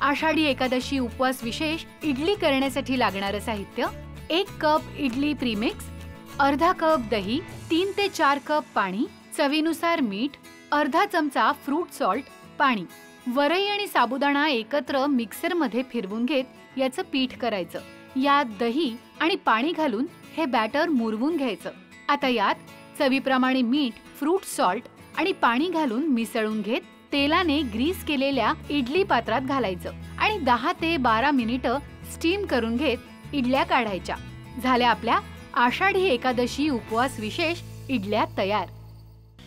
आषाढी एकादशी उपवास विशेष इडली करण्यासाठी लागणारे साहित्य: 1 कप इडली प्रीमिक्स, अर्धा कप दही, 3 ते 4 कप पाणी, चवीनुसार मीठ, अर्धा चमचा फ्रूट सॉल्ट, पाणी. वरई आणि साबुदाणा एकत्र मिक्सरमध्ये फिरवून घेत याचं पीठ करायचं. यात दही आणि पाणी घालून हे बॅटर मुरवून घ्यायचं. आता यात चवीप्रमाणे मीठ, फ्रूट सॉल्ट आणि पाणी घालून मिसळून घेत तेलाने ग्रीस केलेल्या इडली पात्रात घालायचं आणि 10 ते 12 मिनिटं स्टीम करून घेत इडल्या काढायच्या. झाल्या आपल्या आषाढी एकादशी उपवास विशेष इडल्या तयार.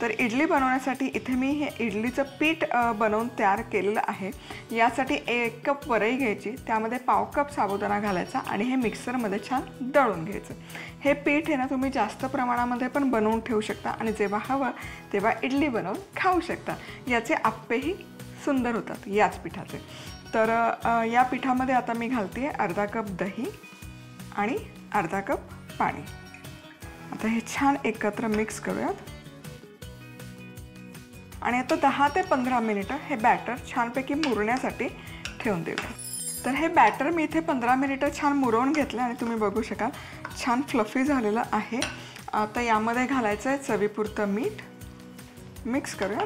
तर इडली बनवण्यासाठी इथे मी हे इडलीचं पीठ बनवून तयार केलेलं आहे. यासाठी 1 कप वरई घ्यायची, त्यामध्ये पाव कप साबुदाणा घालायचा आणि हे मिक्सरमध्ये छान दळून घ्यायचं. हे पीठ आहे ना तुम्ही जास्त प्रमाणामध्ये पण बनवून ठेवू शकता आणि जेव्हा हवं तेव्हा इडली बनवून खाऊ शकता. याचे आप्पेही सुंदर होतात याच पिठाचे. तर या पिठामध्ये आता मी घालते अर्धा कप दही आणि अर्धा कप पाणी. आता हे छान एकत्र मिक्स करूयात आणि आता 10 ते 15 मिनिटं हे बॅटर छानपैकी मुरण्यासाठी ठेवून देऊया. तर हे बॅटर मी इथे 15 मिनिटं छान मुरवून घेतलं आणि तुम्ही बघू शकाल छान फ्लफी झालेलं आहे. आता यामध्ये घालायचं आहे चवीपुरतं मीठ. मिक्स करूया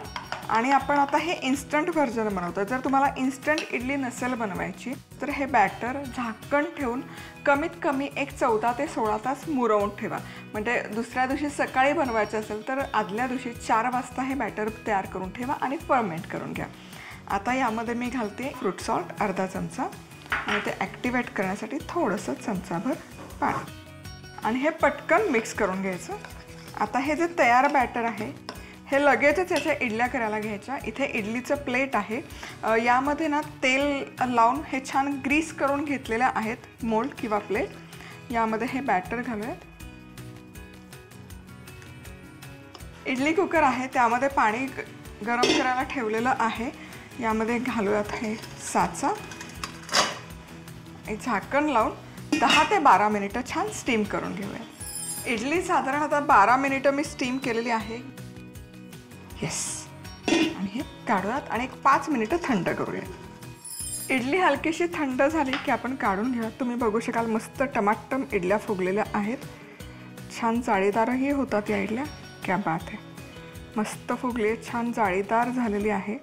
आणि आपण आता हे इन्स्टंट व्हर्जन बनवतो. जर तुम्हाला इन्स्टंट इडली नसेल बनवायची तर हे बॅटर झाकण ठेवून कमीत कमी एक 14 ते 16 तास मुरवून ठेवा. म्हणजे दुसऱ्या दिवशी सकाळी बनवायचं असेल तर आदल्या दिवशी 4 वाजता हे बॅटर तयार करून ठेवा आणि फर्मेंट करून घ्या. आता यामध्ये मी घालते फ्रूट सॉल्ट अर्धा चमचा आणि ते ॲक्टिवेट करण्यासाठी थोडंसं चमचाभर पाणी आणि हे पटकन मिक्स करून घ्यायचं. आता हे जे तयार बॅटर आहे हे लगेचच याच्या इडल्या करायला घ्यायच्या. इथे इडलीचं प्लेट आहे, यामध्ये ना तेल लावून हे छान ग्रीस करून घेतलेल्या आहेत मोल्ड किंवा प्लेट. यामध्ये हे बॅटर घालूयात. इडली कुकर आहे त्यामध्ये पाणी गरम करायला ठेवलेलं आहे. यामध्ये घालूयात हे साचा. झाकण लावून 10 ते 12 मिनिटं छान स्टीम करून घेऊया. इडली साधारणतः 12 मिनिटं मी स्टीम केलेली आहे. येस. आणि हे काढूयात आणि 5 मिनिटं थंड करूया. इडली हलकीशी थंड झाली की आपण काढून घेऊयात. तुम्ही बघू शकाल मस्त टमाटम इडल्या फुगलेल्या आहेत. छान जाळीदारही होतात या इडल्या. क्या बात आहे. मस्त फुगली, छान जाळीदार झालेली आहे.